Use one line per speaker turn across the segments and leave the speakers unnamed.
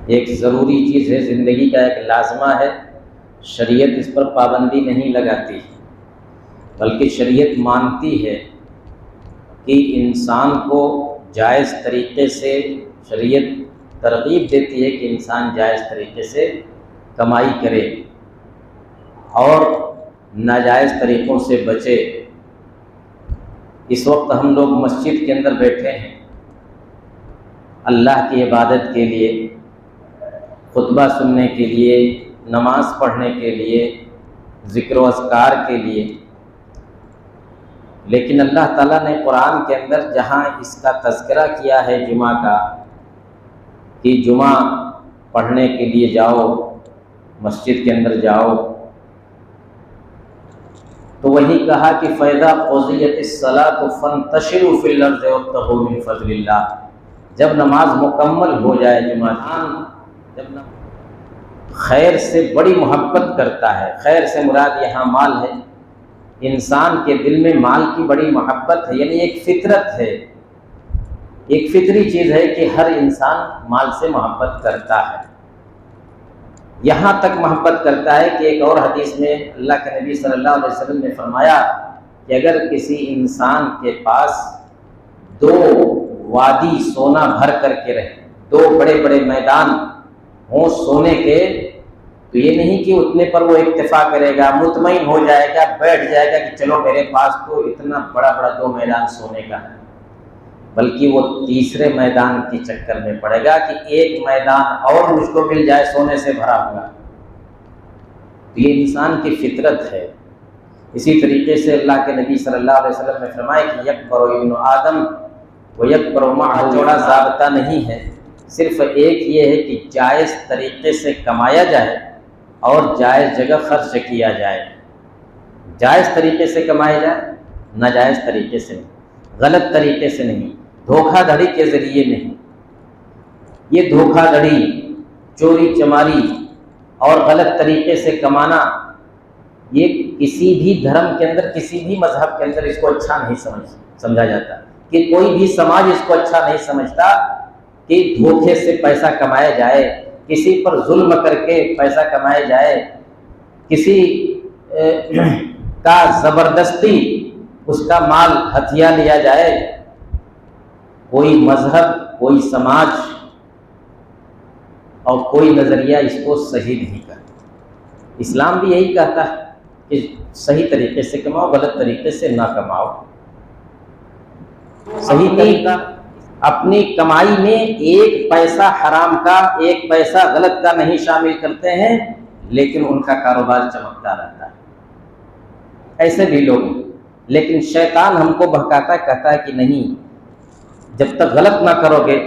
एक ज़रूरी चीज़ है, ज़िंदगी का एक लाज़मा है। शरीयत इस पर पाबंदी नहीं लगाती, बल्कि शरीयत मानती है कि इंसान को जायज़ तरीक़े से, शरीयत तरग़ीब देती है कि इंसान जायज़ तरीक़े से कमाई करे और नाजायज़ तरीक़ों से बचे। इस वक्त हम लोग मस्जिद के अंदर बैठे हैं अल्लाह की इबादत के लिए, खुतबा सुनने के लिए, नमाज़ पढ़ने के लिए, ज़िक्र व अस्कार के लिए। लेकिन अल्लाह ताला ने कुरान के अंदर जहाँ इसका तज़किरा किया है जुमा का, कि जुमा पढ़ने के लिए जाओ, मस्जिद के अंदर जाओ, तो वही कहा कि फ़ैज़ा क़ुज़ियतिस्सलातु फ़ंतशिरू फ़िल अर्ज़ि वब्तग़ू मिन फ़ज़लिल्लाह। जब नमाज मुकम्मल हो जाए, जुमा जब खैर से बड़ी मोहब्बत करता है, खैर से मुराद यहाँ माल है। इंसान के दिल में माल की बड़ी मोहब्बत है, यानी एक फितरत है, एक फितरी चीज़ है कि हर इंसान माल से मोहब्बत करता है। यहाँ तक मोहब्बत करता है कि एक और हदीस में अल्लाह के नबी सल्लल्लाहु अलैहि वसल्लम ने फरमाया कि अगर किसी इंसान के पास दो वादी सोना भर करके रहे, दो बड़े बड़े मैदान हों सोने के, तो ये नहीं कि उतने पर वो इक्तिफा करेगा, मुतमईन हो जाएगा, बैठ जाएगा कि चलो मेरे पास तो इतना बड़ा बड़ा दो मैदान सोने का है, बल्कि वो तीसरे मैदान के चक्कर में पड़ेगा कि एक मैदान और मुझको मिल जाए सोने से भरा हुआ। तो ये इंसान की फितरत है। इसी तरीके से अल्लाह के नबी सल्लल्लाहु अलैहि वसल्लम ने फरमाया कि यकबरु इब्नु आदम व यकबरु मअहु, जोड़ा ज़ाबता नहीं है, सिर्फ एक ये है कि जायज़ तरीके से कमाया जाए और जायज़ जगह खर्च किया जाए। जायज़ तरीके से कमाया जाए, नाजायज़ तरीके से नहीं, गलत तरीके से नहीं, धोखाधड़ी के ज़रिए नहीं। ये धोखाधड़ी, चोरी चमारी और गलत तरीके से कमाना, ये किसी भी धर्म के अंदर, किसी भी मज़हब के अंदर इसको अच्छा नहीं समझा जाता, कि कोई भी समाज इसको अच्छा नहीं समझता कि धोखे से पैसा कमाया जाए, किसी पर जुल्म करके पैसा कमाया जाए, किसी का ज़बरदस्ती उसका माल हथिया लिया जाए। कोई मज़हब, कोई समाज और कोई नज़रिया इसको सही नहीं करता। इस्लाम भी यही कहता है कि सही तरीके से कमाओ, गलत तरीके से ना कमाओ। सही तरीका, अपनी कमाई में एक पैसा हराम का, एक पैसा गलत का नहीं शामिल करते हैं, लेकिन उनका कारोबार चमकता रहता है। ऐसे भी लोग, लेकिन शैतान हमको बहकाता है, कहता है कि नहीं, जब तक गलत ना करोगे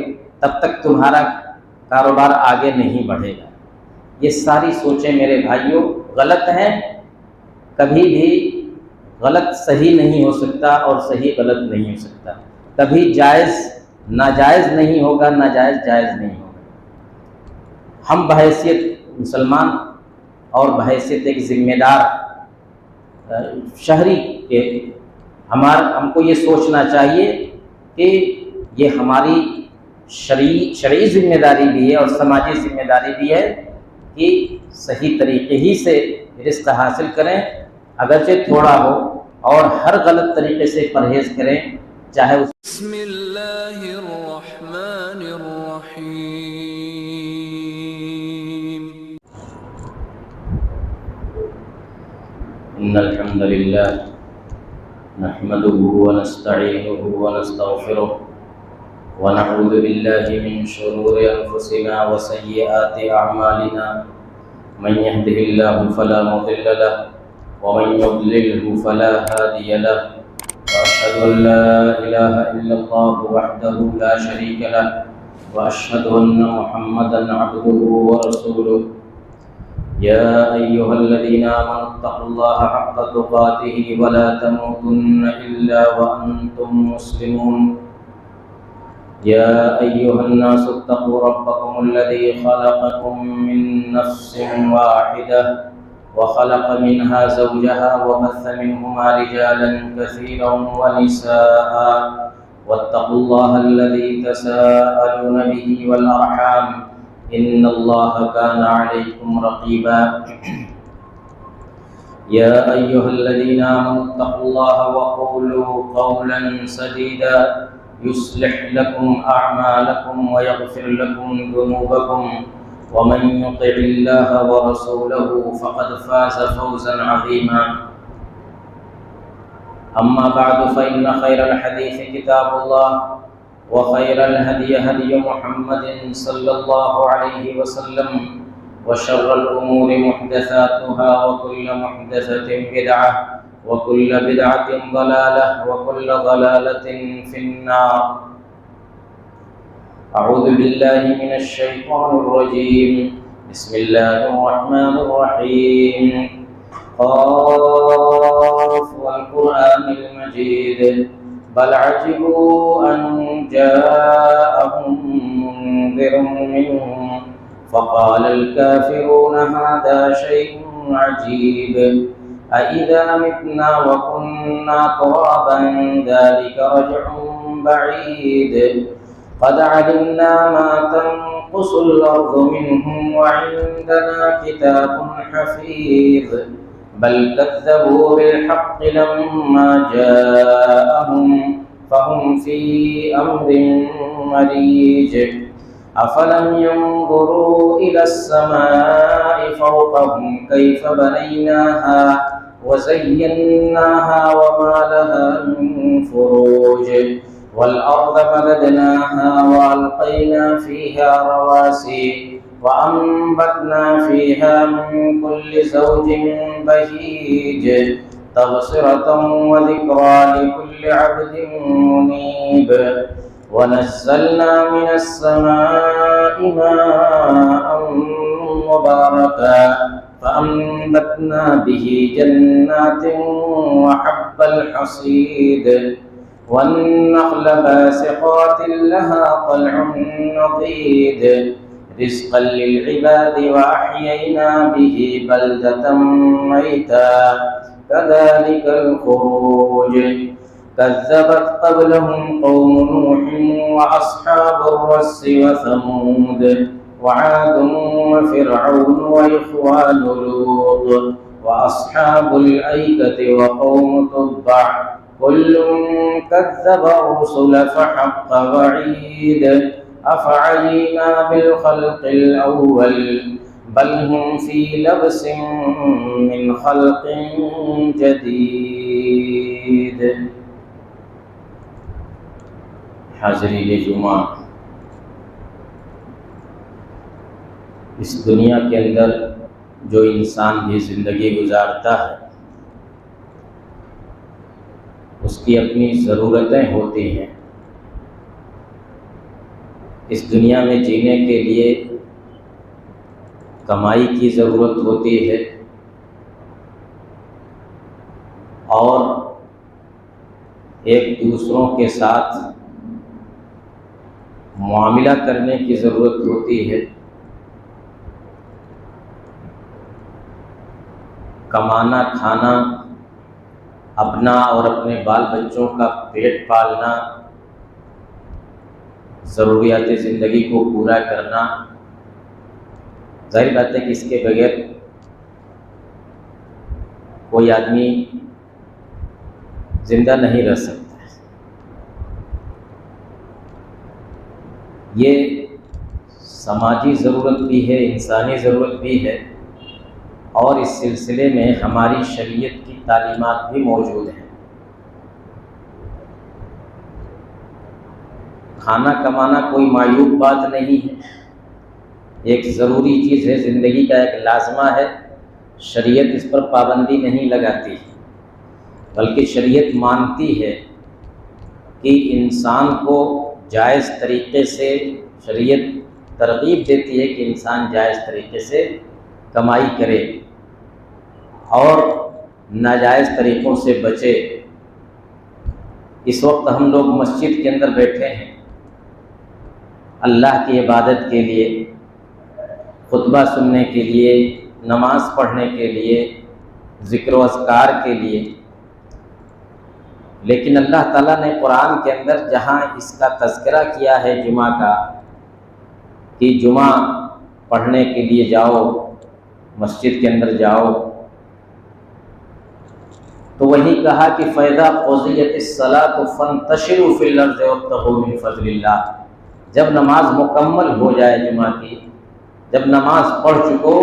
तब तक तुम्हारा कारोबार आगे नहीं बढ़ेगा। ये सारी सोचें मेरे भाइयों गलत हैं। कभी भी गलत सही नहीं हो सकता और सही गलत नहीं हो सकता। कभी जायज़ नाजायज़ नहीं होगा, नाजायज़ जायज़ नहीं होगा। हम बहैसियत मुसलमान और बहैसियत एक ज़िम्मेदार शहरी के हमको ये सोचना चाहिए कि ये हमारी शरई ज़िम्मेदारी भी है और समाजी ज़िम्मेदारी भी है कि सही तरीके ही से रिज़्क़ हासिल करें, अगरचे थोड़ा हो, और हर गलत तरीके से परहेज़ करें, चाहे उस इन्नल हम्दुलिल्लाह नहमदुहु व नस्तईनुहु व नस्तगफिरुह व नऊज़ु बिल्लाहि मिन शुरूरि अनफुसिना व सय्यिआति अअमालिना मन यहदिहिल्लाहु फला मुदिल्ल लहु व मन युद्लिलहु फला हादिय लहु व अशहदु अन ला इलाहा इल्लल्लाहु वहदहु ला शरीका लहु व अशहदु अन्न मुहम्मदन अब्दुहु व रसूलुहु। या अय्युहल्लज़ीना आमनु इत्तक़ुल्लाहा हक़्क़ तुक़ातिही व ला तमूतुन्ना इल्ला व अंतुम मुस्लिमून। या अय्युहन्नासु इत्तक़ू रब्बकुमुल्लज़ी ख़लक़कुम मिन नफ़्सिन वाहिदह व ख़लक़ मिनहा ज़ौजहा व बस्स मिनहुमा रिजालन कसीरन व निसाअ वत्तक़ुल्लाहल्लज़ी तसाअलून बिही वल अरहाम इन्नल्लाह काना अलैकुम रक़ीबा। या अय्युहल्लज़ीना आमनु तक़ुल्लाह व क़ूलू क़ौलन सदीदा युस्लिह लकुम अअमालकुम व यग़फिर लकुम ज़ुनूबकुम व मन युति'िल्लाह व रसूलहु फ़क़द फ़ाज़ फ़ौज़न अज़ीमा। अम्मा बअद फ़इन्न खैरल हदीस किताबुल्लाह व खैरल हदी हदी मुहम्मदिन सल्लल्लाहु अलैहि वसल्लम व शर्रल उमूरि मुहदसातुहा व कुल्लु मुहदसतिन बिदअह व कुल्लु बिदअतिन ज़लालह व कुल्लु ज़लालतिन फिन्नार। अऊज़ु बिल्लाहि मिनश शैतानिर रजीम। बिस्मिल्लाहिर रहमानिर रहीम। क़ाफ़ वल क़ुरआनिल मजीद बल अजिबू अन जाअहुम मुन्ज़िरुम मिन्हुम फ़क़ालल काफ़िरूना हाज़ा शैउन अजीब अइज़ा मितना व कुन्ना तुराबन ज़ालिका रज्उन बईद क़द अलिमना मा तनक़ुसुल अर्ज़ु मिन्हुम व इंदना किताबुन हफ़ीज़ बल कज़्ज़बू बिलहक़्क़ि लम्मा जाअहुम फ़हुम फ़ी अम्रिन मरीज अफ़लम यंज़ुरू इलस समाइ फ़ौक़हुम कैफ़ बनैनाहा व ज़य्यन्नाहा व मा लहा मिन फ़ुरूज वल अर्ज़ मददनाहा व अलक़ैना फ़ीहा रवासी व अंबतना फ़ीहा मिन कुल्लि ज़ौजिन बहीज तबसिरतन व ज़िक्रा लिकुल्लि अब्दिन मुनीब व नज़्ज़लना मिनस समाइ माअन मुबारका फ़अंबतना बिही जन्नातिन व हब्बल हसीद वन्नख़्ल बासिक़ातिन लहा तल्उन नज़ीद रिज़्क़न लिलइबादि व अह्यैना बिही बल्दतन मैता कज़ालिकल ख़ुरूज कज़्ज़बत क़ब्लहुम क़ौमु नूह व अस्हाबुर रस्स व समूद व आदुन व फ़िरऔन व इख़्वानु लूत व अस्हाबुल ऐकति व क़ौमु तुब्बअ कुल्लुन कज़्ज़ब अर्रुसुल फ़हक़्क़ वഈद अफ़अयीना बिलख़ल्क़िल अव्वल बल हुम फ़ी लब्सिन मिन ख़ल्क़िन जदीद। हाज़रीन जुमा, इस दुनिया के अंदर जो इंसान भी ज़िंदगी गुजारता है उसकी अपनी ज़रूरतें होती हैं। इस दुनिया में जीने के लिए कमाई की ज़रूरत होती है और एक दूसरों के साथ मुआमिला करने की ज़रूरत होती है। कमाना, खाना, अपना और अपने बाल बच्चों का पेट पालना, ज़रूरियात ज़िंदगी को पूरा करना, जाहिर बात है कि इसके बगैर कोई आदमी ज़िंदा नहीं रह सकता। ये समाजी ज़रूरत भी है, इंसानी ज़रूरत भी है और इस सिलसिले में हमारी शरीयत की तालीमात भी मौजूद हैं। खाना कमाना कोई मायूब बात नहीं है, एक ज़रूरी चीज़ है, ज़िंदगी का एक लाज़मा है। शरीयत इस पर पाबंदी नहीं लगाती, बल्कि शरीयत मानती है कि इंसान को जायज़ तरीक़े से, शरीयत तरगीब देती है कि इंसान जायज़ तरीक़े से कमाई करे और नाजायज़ तरीक़ों से बचे। इस वक्त हम लोग मस्जिद के अंदर बैठे हैं अल्लाह की इबादत के लिए, खुतबा सुनने के लिए, नमाज़ पढ़ने के लिए, ज़िक्र व अज़कार के लिए। लेकिन अल्लाह ताला ने कुरान के अंदर जहाँ इसका तज़किरा किया है जुमा का, कि जुमा पढ़ने के लिए जाओ, मस्जिद के अंदर जाओ, तो वही कहा कि फ़ैज़ा क़ुज़ियतिस सलातु फ़ंतशिरू फ़िल अर्ज़ि वब्तग़ू मिन फ़ज़लिल्लाह। जब नमाज मुकम्मल हो जाए जुमा की, जब नमाज पढ़ चुको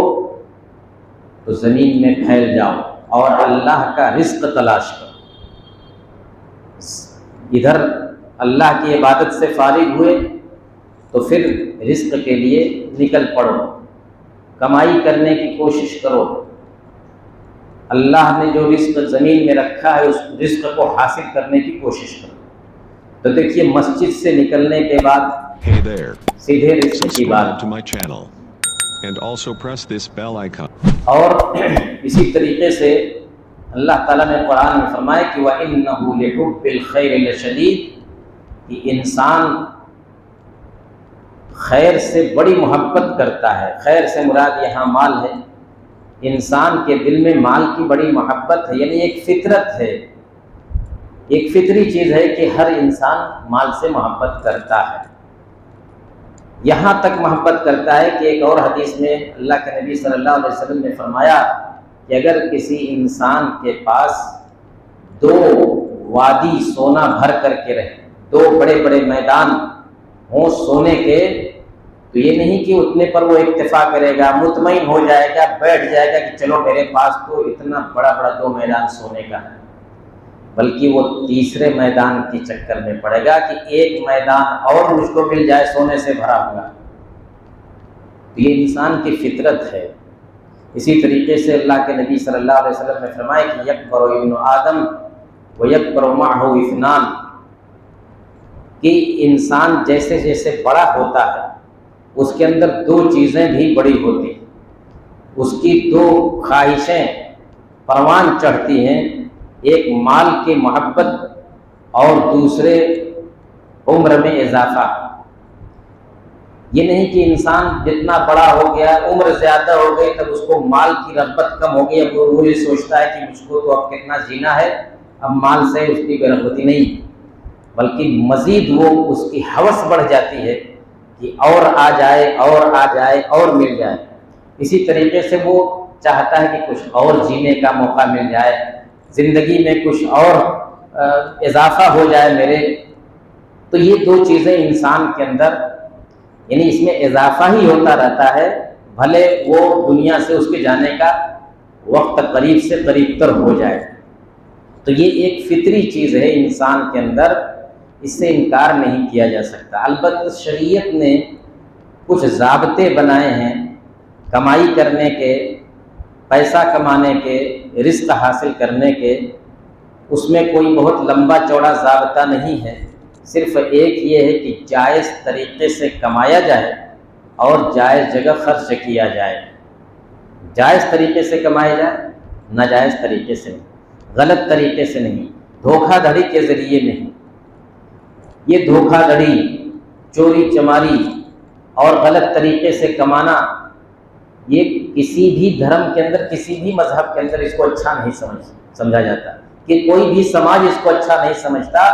तो ज़मीन में फैल जाओ और अल्लाह का रिज़्क़ तलाश करो। इधर अल्लाह की इबादत से फारिग हुए तो फिर रिज़्क़ के लिए निकल पड़ो, कमाई करने की कोशिश करो। अल्लाह ने जो रिज़्क़ ज़मीन में रखा है उस रिज़्क़ को हासिल करने की कोशिश करो। तो देखिए, मस्जिद से निकलने के बाद सीधे रिज़्क़ की बात। और इसी तरीके से अल्लाह ताला ने कुरान में फरमाया कि व इन्नहु लिहुब्बिल खैरि लशदीद, कि इंसान खैर से बड़ी मोहब्बत करता है। खैर से मुराद यहाँ माल है। इंसान के दिल में माल की बड़ी मोहब्बत है, यानी एक फितरत है, एक फितरी चीज़ है कि हर इंसान माल से मोहब्बत करता है। यहाँ तक मोहब्बत करता है कि एक और हदीस में अल्लाह के नबी सल्लल्लाहु अलैहि वसल्लम ने फरमाया कि अगर किसी इंसान के पास 2 वादी सोना भर करके रहे, 2 बड़े बड़े मैदान हों सोने के, तो ये नहीं कि उतने पर वो इक्तिफा करेगा, मुतमईन हो जाएगा, बैठ जाएगा कि चलो मेरे पास तो इतना बड़ा बड़ा 2 मैदान सोने का है, बल्कि वो तीसरे मैदान के चक्कर में पड़ेगा कि एक मैदान और मुझको मिल जाए सोने से भरा हुआ। तो ये इंसान की फितरत है। इसी तरीके से अल्लाह के नबी सल्लल्लाहु अलैहि वसल्लम ने फरमाया कि यकबरु इब्नु आदम व यकबरु मअहु इस्नान, कि इंसान जैसे जैसे बड़ा होता है उसके अंदर 2 चीज़ें भी बड़ी होती हैं, उसकी 2 ख्वाहिशें परवान चढ़ती हैं, एक माल की मोहब्बत और दूसरे उम्र में इजाफा। ये नहीं कि इंसान जितना बड़ा हो गया, उम्र ज़्यादा हो गई, तब उसको माल की रग़बत कम हो गई, अब वो ये सोचता है कि मुझको तो अब कितना जीना है, अब माल से उसकी बेरग़बती नहीं, बल्कि मज़ीद वो उसकी हवस बढ़ जाती है कि और आ जाए और आ जाए और मिल जाए। इसी तरीके से वो चाहता है कि कुछ और जीने का मौका मिल जाए, ज़िंदगी में कुछ और इजाफा हो जाए मेरे। तो ये 2 चीज़ें इंसान के अंदर, यानी इसमें इजाफा ही होता रहता है, भले वो दुनिया से उसके जाने का वक्त करीब से करीब तर हो जाए। तो ये एक फितरी चीज़ है इंसान के अंदर, इससे इनकार नहीं किया जा सकता। अलबत्ता शरीयत ने कुछ ज़ाब्ते बनाए हैं कमाई करने के, पैसा कमाने के, रिज़्क़ हासिल करने के। उसमें कोई बहुत लंबा चौड़ा ज़ाब्ता नहीं है, सिर्फ़ एक ये है कि जायज़ तरीक़े से कमाया जाए और जायज़ जगह खर्च किया जाए। जायज़ तरीक़े से कमाया जाए, नाजायज़ तरीक़े से नहीं, गलत तरीक़े से नहीं, धोखाधड़ी के ज़रिए नहीं। ये धोखाधड़ी, चोरी चमारी और गलत तरीक़े से कमाना, ये किसी भी धर्म के अंदर, किसी भी मज़हब के अंदर इसको अच्छा नहीं समझा जाता, कि कोई भी समाज इसको अच्छा नहीं समझता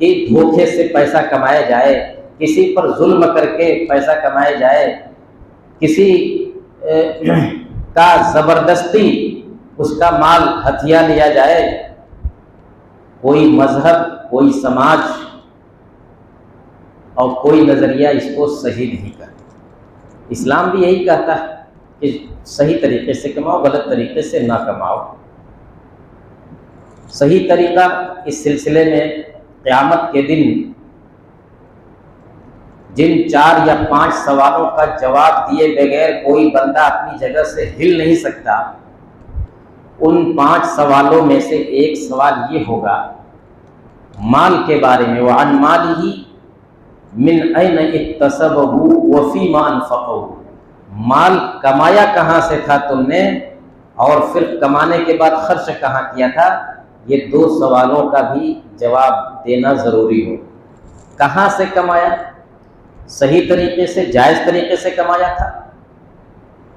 कि धोखे से पैसा कमाया जाए, किसी पर जुल्म करके पैसा कमाया जाए, किसी का ज़बरदस्ती उसका माल हथिया लिया जाए। कोई मज़हब, कोई समाज और कोई नज़रिया इसको सही नहीं करता। इस्लाम भी यही कहता है कि सही तरीके से कमाओ, गलत तरीके से ना कमाओ। सही तरीका इस सिलसिले में क़यामत के दिन जिन 4 या 5 सवालों का जवाब दिए बगैर कोई बंदा अपनी जगह से हिल नहीं सकता, उन 5 सवालों में से एक सवाल ये होगा माल के बारे में। वअन मालिही मिन ऐन इक्तसबहु व फीमा अनफ़क़हु, माल कमाया कहाँ से था तुमने और फिर कमाने के बाद खर्च कहाँ किया था। ये 2 सवालों का भी जवाब देना ज़रूरी हो। कहाँ से कमाया, सही तरीके से, जायज़ तरीके से कमाया था,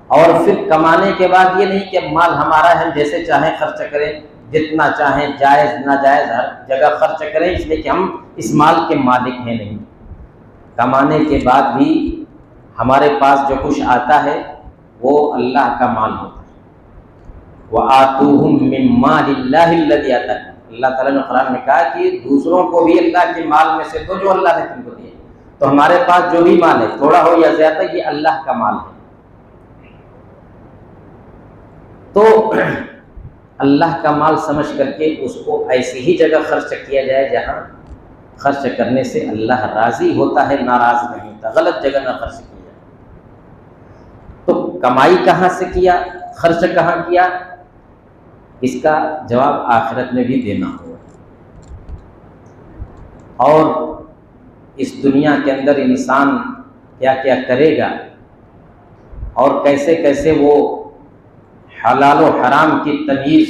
और फिर कमाने के बाद ये नहीं कि माल हमारा है, जैसे चाहें खर्च करें, जितना चाहें, जायज़ नाजायज़ हर जगह खर्च करें, इसलिए कि हम इस माल के मालिक हैं। नहीं, कमाने के बाद भी हमारे पास जो कुछ आता है वो अल्लाह का माल होता है। व आतूहुम मिन मालिल्लाहि अल्लज़ी आताकुम, अल्लाह ताला ने कुरान में कहा कि दूसरों को भी अल्लाह के माल में से दो जो अल्लाह ने तुमको दिया। तो हमारे पास जो भी माल है, थोड़ा हो या ज्यादा, ये अल्लाह का माल है। तो अल्लाह का माल समझ करके उसको ऐसी ही जगह खर्च किया जाए जहाँ खर्च करने से अल्लाह राजी होता है, नाराज नहीं होता। गलत जगह ना खर्च किया जाए। तो कमाई कहाँ से किया, खर्च कहाँ किया, इसका जवाब आखिरत में भी देना होगा। और इस दुनिया के अंदर इंसान क्या क्या करेगा और कैसे कैसे वो हलाल और हराम की तमीज़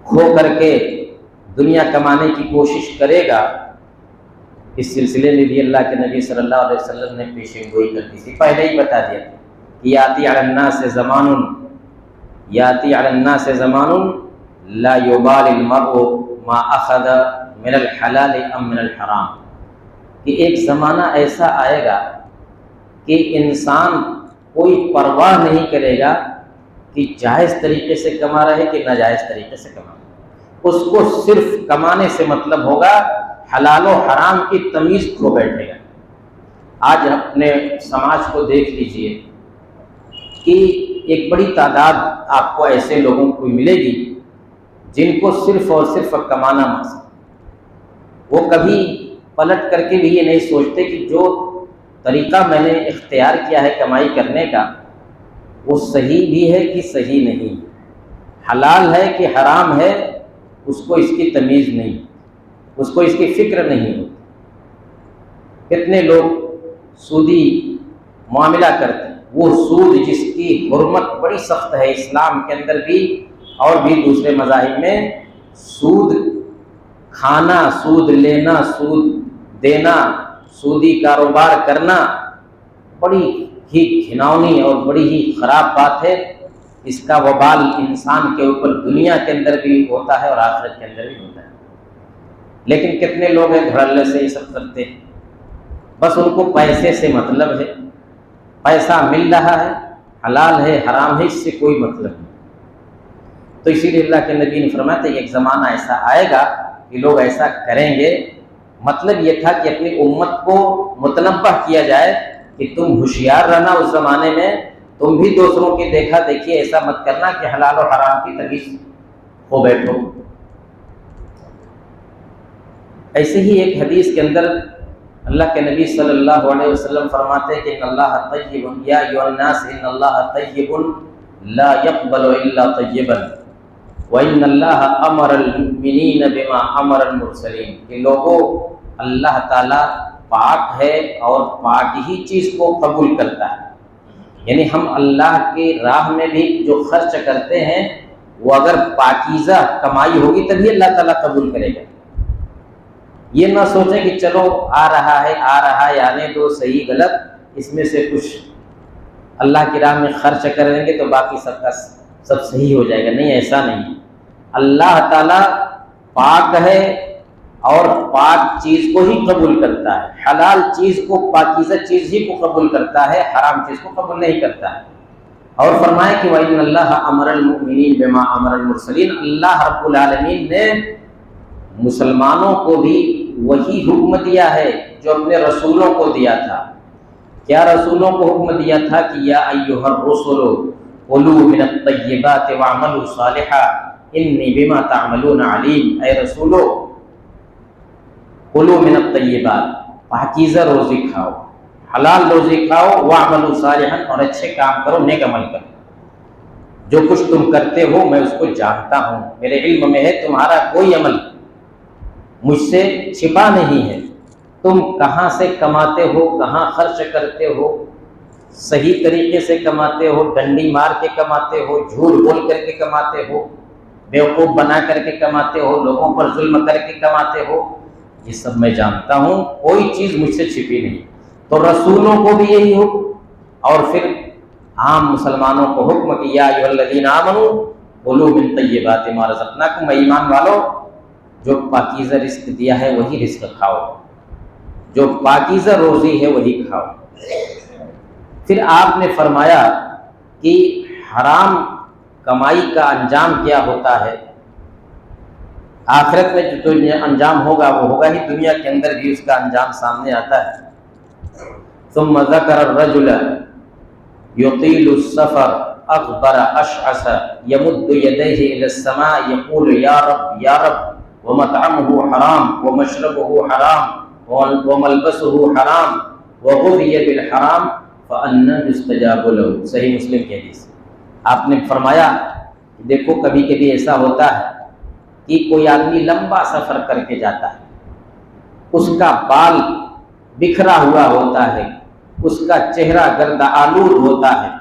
खो करके दुनिया कमाने की कोशिश करेगा, इस सिलसिले में भी अल्लाह के नबी सल्लल्लाहु अलैहि वसल्लम ने पेशेंगोई कर दी थी। पहले ही बता दिया था कि याती अलन्नास ज़मानुन ला युबालिल मर्उ मा अखज़ मिनल हलाल अम मिनल हराम, कि एक ज़माना ऐसा आएगा कि इंसान कोई परवाह नहीं करेगा कि जायज़ तरीके से कमा रहे कि नाजायज़ तरीके से कमा रहे। उसको सिर्फ कमाने से मतलब होगा, हलाल और हराम की तमीज़ खो बैठेगा। आज अपने समाज को देख लीजिए कि एक बड़ी तादाद आपको ऐसे लोगों को मिलेगी जिनको सिर्फ और सिर्फ कमाना मकसद। वो कभी पलट करके भी ये नहीं सोचते कि जो तरीका मैंने इख्तियार किया है कमाई करने का वो सही भी है कि सही नहीं, हलाल है कि हराम है, उसको इसकी तमीज़ नहीं, उसको इसकी फ़िक्र नहीं होती। कितने लोग सूदी मामला करते हैं, वो सूद जिसकी हुर्मत बड़ी सख्त है इस्लाम के अंदर भी और भी दूसरे मज़ाहिब में, सूद खाना, सूद लेना, सूद देना, सूदी कारोबार करना बड़ी ही घिनौनी और बड़ी ही ख़राब बात है। इसका वबाल इंसान के ऊपर दुनिया के अंदर भी होता है और आखिरत के अंदर भी होता है। लेकिन कितने लोग हैं धड़ल्ले से ये सब करते हैं, बस उनको पैसे से मतलब है, पैसा मिल रहा है, हलाल है हराम है, इससे कोई मतलब नहीं। तो इसीलिए अल्लाह के नबी ने फरमाया था एक ज़माना ऐसा आएगा कि लोग ऐसा करेंगे। मतलब ये था कि अपनी उम्मत को मुतनब्बह किया जाए कि तुम होशियार रहना, उस ज़माने में तुम भी दूसरों की देखा देखिए ऐसा मत करना कि हलाल और हराम की तमीज़ हो बैठो। ऐसे ही एक हदीस के अंदर अल्लाह के नबी सल्लल्लाहु अलैहि वसल्लम फरमाते हैं कि अल्लाह तय्यिबुन या अय्युहन्नास इन्नल्लाह तय्यिबुन ला यक़बलु इल्ला तय्यिबन व इन्नल्लाह अमरल मुमिनीन बिमा अमरल मुरसलीन, कि लोगों अल्लाह ताला पाक है और पाक ही चीज़ को कबूल करता है। यानी हम अल्लाह के राह में भी जो खर्च करते हैं वो अगर पाकीज़ा कमाई होगी तभी अल्लाह ताला कबूल करेगा। ये ना सोचें कि चलो आ रहा है आने दो, सही गलत इसमें से कुछ अल्लाह की राह में खर्च करेंगे तो बाकी सबका सब सही हो जाएगा। नहीं, ऐसा नहीं। अल्लाह ताला पाक है और पाक चीज़ को ही कबूल करता है, हलाल चीज़ को, पाकीज़ा चीज़ ही को कबूल करता है, हराम चीज़ को कबूल नहीं करता है। और फरमाया कि वइन्नल्लाह अमरल मुमिनीन बिमा अमरल मुरसलीन, अल्लाह रब्बुल आलमीन ने मुसलमानों को भी वही हुक्म दिया है जो अपने रसूलों को दिया था। क्या रसूलों को हुक्म दिया था कि या अय्युहर रसूलु कुलू मिनत तय्यिबाति वअमलू सालिहा इन्नी बिमा तअमलूना अलीम। ऐ रसूलो, कुलू मिनत तय्यिबात, पाकीज़ा रोज़ी खाओ, हलाल रोज़ी खाओ, वअमलू सालिहन, और अच्छे काम करो, नेक अमल करो। जो कुछ तुम करते हो मैं उसको जानता हूँ, मेरे इल्म में है, तुम्हारा कोई अमल मुझसे छिपा नहीं है। तुम कहाँ से कमाते हो, कहाँ खर्च करते हो, सही तरीके से कमाते हो, डंडी मार के कमाते हो, झूठ बोल करके कमाते हो, बेवकूफ़ बना करके कमाते हो, लोगों पर जुल्म करके कमाते हो, ये सब मैं जानता हूँ, कोई चीज़ मुझसे छिपी नहीं। तो रसूलों को भी यही हुक्म और फिर आम मुसलमानों को हुक्म कि या अय्युहल्लज़ीना आमनू कुलू मिन तय्यिबाति मा रज़क़नाकुम, ईमान वालों जो पाकीज़ा रिज़्क़ दिया है वही रिज़्क़ खाओ, जो पाकीज़ा रोज़ी है वही खाओ। फिर आपने फरमाया कि हराम कमाई का अंजाम क्या होता है। आखिरत में जो अंजाम होगा वो होगा ही, दुनिया के अंदर भी उसका अंजाम सामने आता है। सुम्मा ज़करा अर्रजुल युतीलु सफ़र अग़बर अशअस यमुद्दु यदैहि इलस्समा यक़ूलु या रब व मतअमुहु हराम व मशरबुहु हराम व मलबसुहु हराम व गुज़िय बिल हराम फ़अन्ना युस्तजाबु लहु। सही मुस्लिम की हदीस। आपने फरमाया देखो कभी कभी ऐसा होता है कि कोई आदमी लंबा सफ़र करके जाता है, उसका बाल बिखरा हुआ होता है, उसका चेहरा गर्दा आलूद होता है,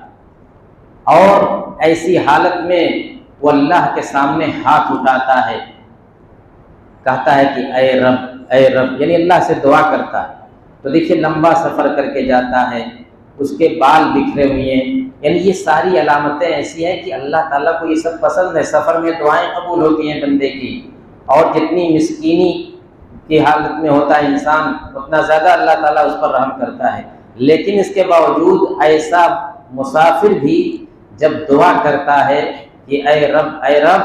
और ऐसी हालत में वो अल्लाह के सामने हाथ उठाता है, कहता है कि ऐ रब, यानी अल्लाह से दुआ करता है। तो देखिए लंबा सफ़र करके जाता है, उसके बाल बिखरे हुए हैं, यानी ये सारी अलामतें ऐसी हैं कि अल्लाह ताला को ये सब पसंद है। सफ़र में दुआएं कबूल होती हैं बंदे की, और जितनी मिस्कीनी की हालत में होता है इंसान उतना ज़्यादा अल्लाह ताला उस पर रहम करता है। लेकिन इसके बावजूद ऐसा मुसाफिर भी जब दुआ करता है कि ऐ रब,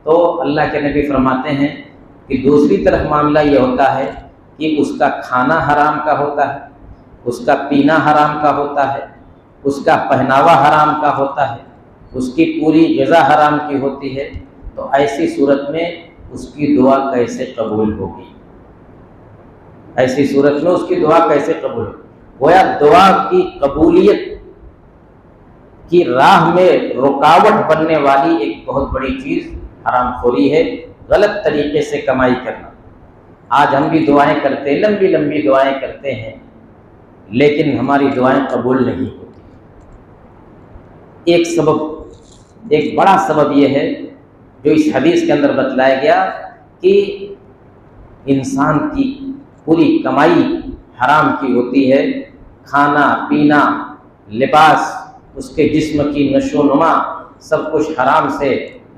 तो अल्लाह के नबी फरमाते हैं कि दूसरी तरफ मामला ये होता है कि उसका खाना हराम का होता है, उसका पीना हराम का होता है, उसका पहनावा हराम का होता है, उसकी पूरी ग़िज़ा हराम की होती है। तो ऐसी सूरत में उसकी दुआ कैसे कबूल होगी? ऐसी सूरत में उसकी दुआ कैसे कबूल होगी? गोया दुआ की कबूलियत की राह में रुकावट बनने वाली एक बहुत बड़ी चीज़ हरामखोरी है, गलत तरीके से कमाई करना। आज हम भी दुआएं करते हैं, लंबी लंबी दुआएं करते हैं, लेकिन हमारी दुआएं कबूल नहीं होती। एक बड़ा सबब यह है जो इस हदीस के अंदर बतलाया गया कि इंसान की पूरी कमाई हराम की होती है। खाना पीना, लिबास, उसके जिस्म की नशोनुमा सब कुछ हराम से,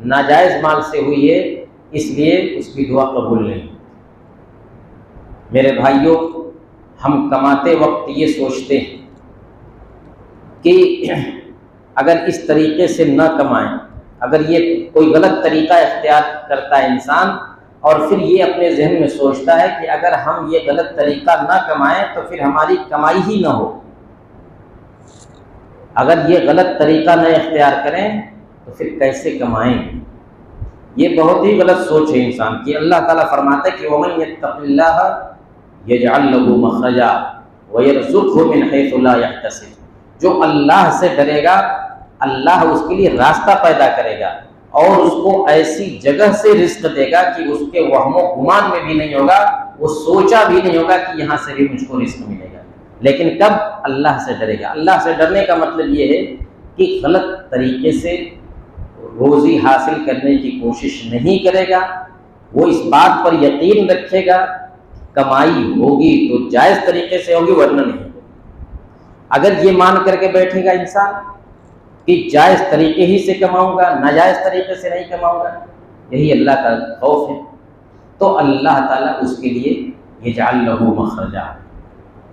नाजायज़ माल से हुई है, इसलिए उसकी दुआ कबूल नहीं। मेरे भाइयों, हम कमाते वक्त ये सोचते हैं कि अगर इस तरीके से न कमाएं, अगर ये कोई गलत तरीका इख्तियार करता है इंसान, और फिर ये अपने जहन में सोचता है कि अगर हम ये गलत तरीका न कमाएं तो फिर हमारी कमाई ही न हो। अगर ये गलत तरीका न इख्तियार करें तो फिर कैसे कमाएंगे? ये बहुत ही गलत सोच है इंसान की। अल्लाह ताला फरमाता है कि वमन यत्तक़िल्लाह यजअल लहू मखरजा व यरज़ुक़हु मिन हैथु ला यहतसिब। जो अल्लाह से डरेगा, अल्लाह उसके लिए रास्ता पैदा करेगा और उसको ऐसी जगह से रिस्क देगा कि उसके वहमो गुमान में भी नहीं होगा, वो सोचा भी नहीं होगा कि यहाँ से भी मुझको रिस्क मिलेगा। लेकिन कब? अल्लाह से डरेगा। अल्लाह से डरने का मतलब ये है कि गलत तरीके से रोज़ी हासिल करने की कोशिश नहीं करेगा। वो इस बात पर यकीन रखेगा कमाई होगी तो जायज़ तरीके से होगी, वरना नहीं। अगर ये मान करके बैठेगा इंसान कि जायज़ तरीके ही से कमाऊंगा, नाजायज़ तरीके से नहीं कमाऊंगा, यही अल्लाह का खौफ है, तो अल्लाह ताला उसके लिए यजअल लहू मखरजा,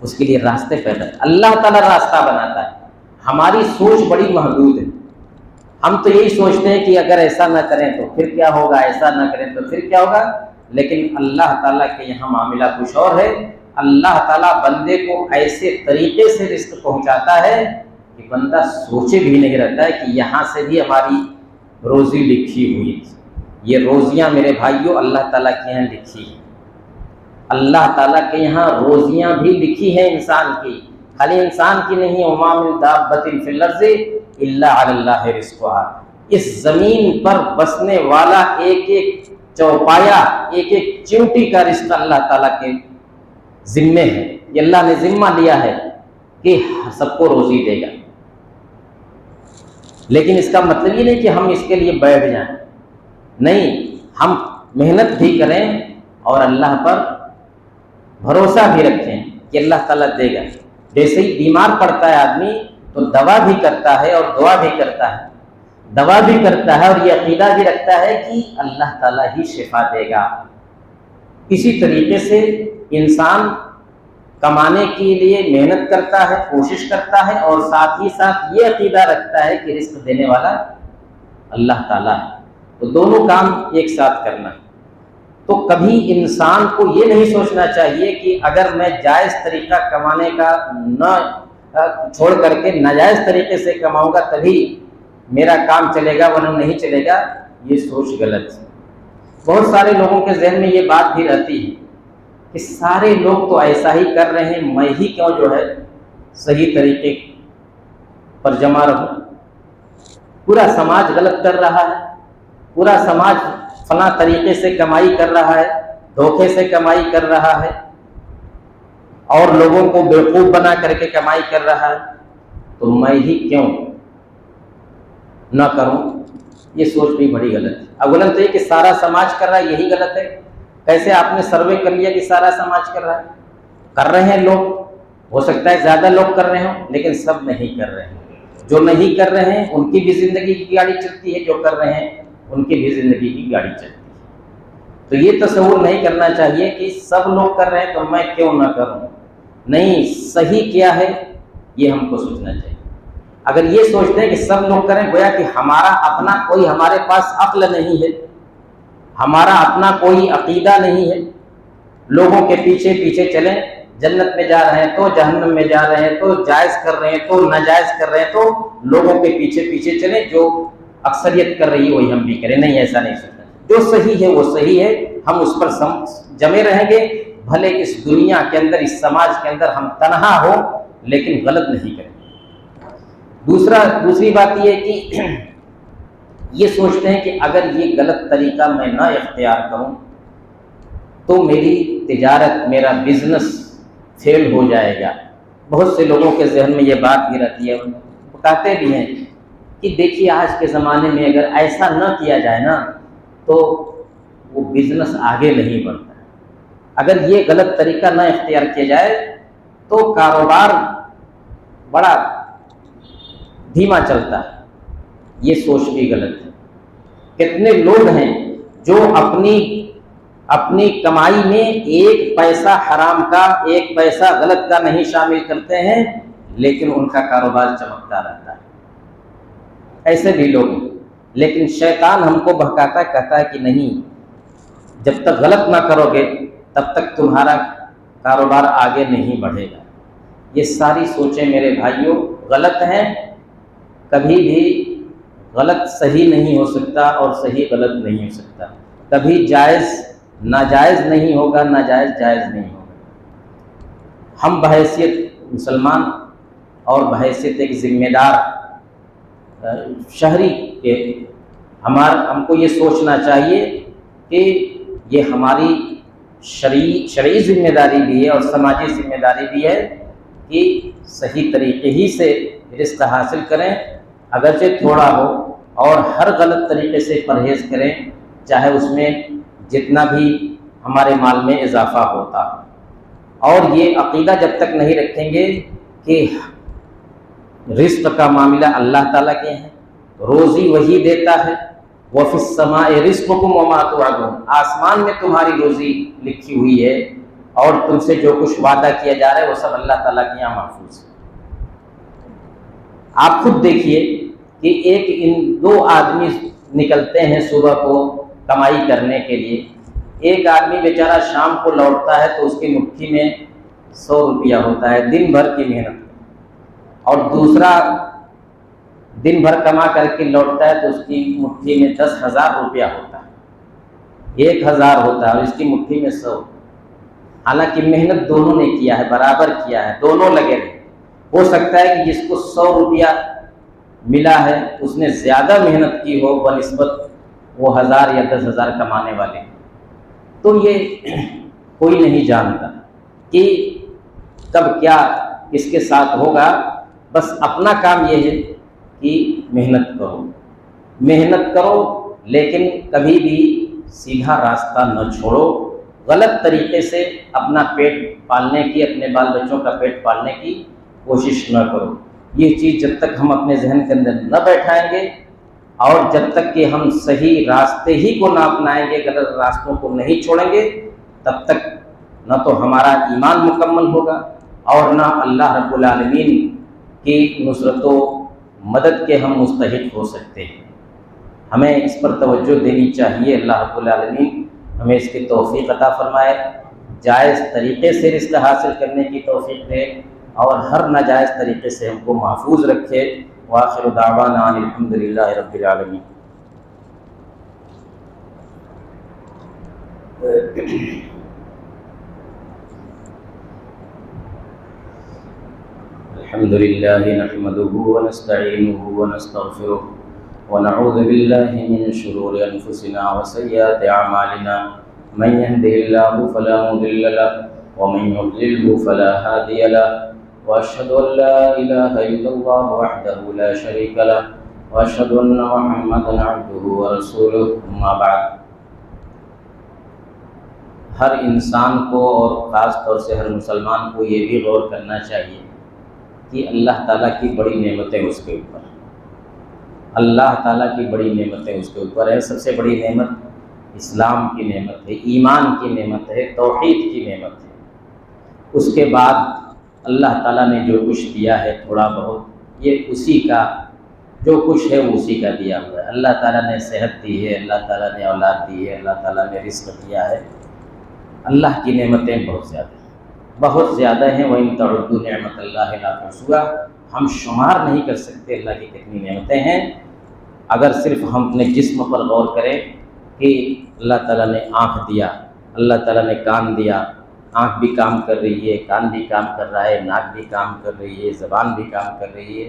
उसके लिए रास्ते पैदा, अल्लाह ताला रास्ता बनाता है। हमारी सोच बड़ी महदूद है। हम तो यही सोचते हैं कि अगर ऐसा ना करें तो फिर क्या होगा, ऐसा ना करें तो फिर क्या होगा। लेकिन अल्लाह ताला के यहाँ मामला कुछ और है। अल्लाह ताला बंदे को ऐसे तरीके से रिस्क पहुँचाता है कि बंदा सोचे भी नहीं रहता है कि यहाँ से भी हमारी रोज़ी लिखी हुई है। ये रोज़ियाँ मेरे भाइयों अल्लाह ताला के यहाँ लिखी है। अल्लाह ताला के यहाँ रोज़ियाँ भी लिखी हैं इंसान की, खाली इंसान की नहीं है। वमा मिन दाब्बतिन फिल अर्ज़ि इल्ला अलल्लाहि रिज़्क़ुहा। इस ज़मीन पर बसने वाला एक एक चौपाया, एक एक चिंटी का रिस्क अल्लाह ताला के ज़िम्मे है। ये अल्लाह ने ज़िम्मा लिया है कि सबको रोज़ी देगा। लेकिन इसका मतलब ये नहीं कि हम इसके लिए बैठ जाएं, नहीं, हम मेहनत भी करें और अल्लाह पर भरोसा भी रखें कि अल्लाह ताला देगा। जैसे ही बीमार पड़ता है आदमी तो दवा भी करता है और दुआ भी करता है, दवा भी करता है और ये अकीदा भी रखता है कि अल्लाह ताला ही शिफा देगा। इसी तरीके से इंसान कमाने के लिए मेहनत करता है, कोशिश करता है और साथ ही साथ ये अकीदा रखता है कि रिस्क देने वाला अल्लाह ताला है। तो दोनों काम एक साथ करना है। तो कभी इंसान को ये नहीं सोचना चाहिए कि अगर मैं जायज़ तरीका कमाने का न छोड़ करके नाजायज़ तरीके से कमाऊंगा तभी मेरा काम चलेगा वरना नहीं चलेगा। ये सोच गलत है। बहुत सारे लोगों के जहन में ये बात भी रहती है कि सारे लोग तो ऐसा ही कर रहे हैं, मैं ही क्यों जो है सही तरीके पर जमा रहूं। पूरा समाज गलत कर रहा है, पूरा समाज फला तरीके से कमाई कर रहा है, धोखे से कमाई कर रहा है और लोगों को बेवकूफ़ बना करके कमाई कर रहा है, तो मैं ही क्यों न करूं। ये सोच भी बड़ी गलत है। अब गलत तो ये कि सारा समाज कर रहा है, यही गलत है। कैसे आपने सर्वे कर लिया कि सारा समाज कर रहा है? कर रहे हैं लोग, हो सकता है ज़्यादा लोग कर रहे हो, लेकिन सब नहीं कर रहे हैं। जो नहीं कर रहे हैं उनकी भी ज़िंदगी की गाड़ी चलती है, जो कर रहे हैं उनकी भी ज़िंदगी की गाड़ी चलती है। तो ये तस्वुर नहीं करना चाहिए कि सब लोग कर रहे हैं तो मैं क्यों ना करूं। नहीं, सही क्या है ये हमको सोचना चाहिए। अगर ये सोचते हैं कि सब लोग करें, गोया कि हमारा अपना कोई हमारे पास अक्ल नहीं है, हमारा अपना कोई अकीदा नहीं है, लोगों के पीछे पीछे चलें, जन्नत में जा रहे हैं तो जहन्नम में जा रहे हैं, तो जायज़ कर रहे हैं तो नाजायज़ कर रहे हैं, तो लोगों के पीछे पीछे चलें, जो अक्सरियत कर रही है वही हम भी करें। नहीं, ऐसा नहीं सोचना। जो सही है वो सही है, हम उस पर जमे रहेंगे। भले इस दुनिया के अंदर, इस समाज के अंदर हम तनहा हो, लेकिन गलत नहीं करेंगे। दूसरी बात ये है कि ये सोचते हैं कि अगर ये गलत तरीका मैं ना इख्तियार करूं तो मेरी तिजारत, मेरा बिजनेस फेल हो जाएगा। बहुत से लोगों के जहन में ये बात भी रहती है, कहते भी हैं कि देखिए आज के ज़माने में अगर ऐसा न किया जाए ना तो वो बिजनेस आगे नहीं बढ़ता है। अगर ये गलत तरीका न इख्तियार किया जाए तो कारोबार बड़ा धीमा चलता है। ये सोच भी गलत है। कितने लोग हैं जो अपनी कमाई में एक पैसा हराम का, एक पैसा गलत का नहीं शामिल करते हैं, लेकिन उनका कारोबार चमकता रहता है। ऐसे भी लोग हैं। लेकिन शैतान हमको बहकाता, कहता है कि नहीं, जब तक गलत ना करोगे तब तक तुम्हारा कारोबार आगे नहीं बढ़ेगा। ये सारी सोचें मेरे भाइयों गलत हैं। कभी भी गलत सही नहीं हो सकता और सही गलत नहीं हो सकता। कभी जायज़ नाजायज़ नहीं होगा, नाजायज़ जायज़ नहीं होगा। हम बहैसियत मुसलमान और बहैसियत एक ज़िम्मेदार शहरी के हमको ये सोचना चाहिए कि ये हमारी शरई ज़िम्मेदारी भी है और समाजी ज़िम्मेदारी भी है कि सही तरीके ही से रिज़्क़ हासिल करें, अगरचे थोड़ा हो, और हर गलत तरीके से परहेज़ करें, चाहे उसमें जितना भी हमारे माल में इजाफ़ा होता। और ये अक़ीदा जब तक नहीं रखेंगे कि रिज़्क़ का मामला अल्लाह ताला के हैं, रोज़ी वही देता है, वफ़िस समाए रिज़्क़ुकुम वमा तुअदून, आसमान में तुम्हारी रोज़ी लिखी हुई है और तुमसे जो कुछ वादा किया जा रहा है वो सब अल्लाह ताला के यहाँ महफूज है। आप खुद देखिए कि इन दो आदमी निकलते हैं सुबह को कमाई करने के लिए। एक आदमी बेचारा शाम को लौटता है तो उसकी मुट्ठी में 100 रुपया होता है दिन भर की मेहनत, और दूसरा दिन भर कमा करके लौटता है तो उसकी मुट्ठी में 10,000 रुपया होता है, 1,000 होता है और इसकी मुट्ठी में 100। हालांकि मेहनत दोनों ने किया है, बराबर किया है, दोनों लगे रहे। हो सकता है कि जिसको 100 रुपया मिला है उसने ज़्यादा मेहनत की हो बनिस्बत वो 1,000 या 10,000 कमाने वाले। तो ये कोई नहीं जानता कि कब क्या किसके साथ होगा। बस अपना काम ये है कि मेहनत करो, लेकिन कभी भी सीधा रास्ता न छोड़ो। गलत तरीके से अपना पेट पालने की, अपने बाल बच्चों का पेट पालने की कोशिश न करो। ये चीज़ जब तक हम अपने जहन के अंदर न बैठाएंगे और जब तक कि हम सही रास्ते ही को ना अपनाएंगे, गलत रास्तों को नहीं छोड़ेंगे, तब तक न तो हमारा ईमान मुकम्मल होगा और न अल्लाह रब्बुल आलमीन की नुसरत व मदद के हम मुस्तहिक हो सकते हैं। हमें इस पर तवज्जो देनी चाहिए। अल्लाह रब्बुल आलमीन हमें इसकी तौफीक अता फरमाए, जायज़ तरीक़े से रिज़्क़ हासिल करने की तौफीक दे और हर नाजायज़ तरीक़े से हमको महफूज रखे। व आखिरु दावाना अनिल हम्दुलिल्लाहि रब्बिल आलमीन। अल्हम्दुलिल्लाहि नहमदुहु व नस्तईनुहु व नस्तगफिरुह व नऊज़ु बिल्लाहि मिन शुरूरि अनफुसिना व सय्यिआति अअमालिना मन यहदिहिल्लाहु फला मुदिल्ल लहु व मन युद्लिल्हु फला हादिय लहु व अशहदु अन ला इलाहा इल्लल्लाहु वहदहु ला शरीका लहु व अशहदु अन्न मुहम्मदन अब्दुहु व रसूलुहु। अम्मा बाद। हर इंसान को और ख़ास तौर से हर मुसलमान को ये भी गौर करना चाहिए कि अल्लाह ताला की बड़ी नेमतें उसके ऊपर, अल्लाह ताला की बड़ी नेमतें उसके ऊपर है। सबसे बड़ी नेमत इस्लाम की नेमत है, ईमान की नेमत है, तौहीद की नेमत है। उसके बाद अल्लाह ताला ने जो कुछ दिया है थोड़ा बहुत, ये उसी का जो कुछ है वो उसी का दिया हुआ है। अल्लाह ताला ने सेहत दी है, अल्लाह ताला ने औलाद दी है, अल्लाह ताला ने रिज़्क़ दिया है। अल्लाह की नेमतें बहुत ज़्यादा हैं। व इन तअद्दु निअमतल्लाहि ला तुहसूहा, हम शुमार नहीं कर सकते अल्लाह की कितनी नेमतें हैं। अगर सिर्फ हम अपने जिस्म पर गौर करें कि अल्लाह ताला ने आँख दिया, अल्लाह ताला ने कान दिया, आँख भी काम कर रही है, कान भी काम कर रहा है, नाक भी काम कर रही है, ज़बान भी काम कर रही है,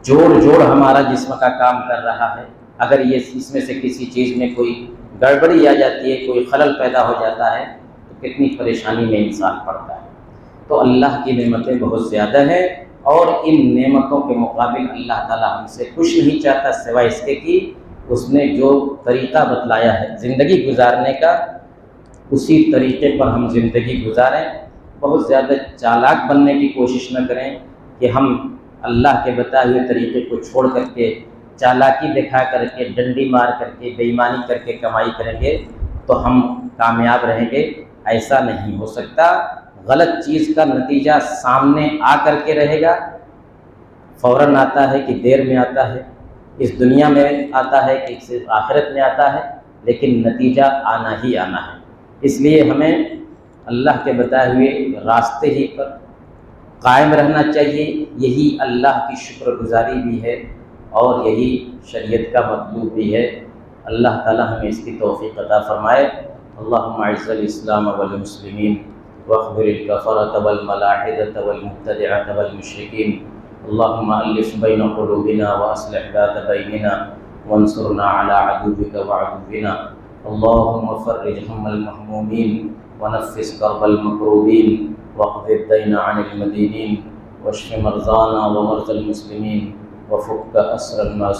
जोड़ हमारा जिस्म का काम कर रहा है। अगर ये इसमें से किसी चीज़ में कोई गड़बड़ी आ जाती है, कोई खलल पैदा हो जाता है तो कितनी परेशानी में इंसान पड़ता है। तो अल्लाह की नेमतें बहुत ज़्यादा हैं और इन नेमतों के मुकाबिल अल्लाह ताला हमसे कुछ नहीं चाहता सिवाय इसके कि उसने जो तरीक़ा बतलाया है ज़िंदगी गुजारने का, उसी तरीक़े पर हम ज़िंदगी गुजारें। बहुत ज़्यादा चालाक बनने की कोशिश न करें कि हम अल्लाह के बताए हुए तरीक़े को छोड़ करके चालाकी दिखा करके, डंडी मार करके, बेईमानी करके कमाई करेंगे तो हम कामयाब रहेंगे। ऐसा नहीं हो सकता। गलत चीज़ का नतीजा सामने आ करके रहेगा, फ़ौरन आता है कि देर में आता है, इस दुनिया में आता है कि सिर्फ आखिरत में आता है, लेकिन नतीजा आना ही आना है। इसलिए हमें अल्लाह के बताए हुए रास्ते ही पर कायम रहना चाहिए। यही अल्लाह की शुक्रगुजारी भी है और यही शरीयत का मतलूब भी है। अल्लाह ताला हमें इसकी तौफ़ीक़ अता फ़रमाए। अल्लाहुम्मा अइज़्ज़िल इस्लाम वल मुस्लिमीन वख़्ज़िल कफ़रत वल मलाहिदत वल मुब्तदिअत वल मुशरिकीन। अल्लाहुम्मा अल्लिफ़ बैन क़ुलूबिना व अस्लिह ज़ात बैनिना वंसुरना अला अदुव्विका व अदुव्विना। अल्लाहुम्मा फ़र्रिज हम्मल महमूमीन व नफ़्फ़िस कर्बल मकरूबीन वक़्ज़ि द-दैन अनिल मदीनीन वश्फ़ि मरज़ाना व मरज़ल मुस्लिमीन वफ़ुक्क अस्रल मासूमीन।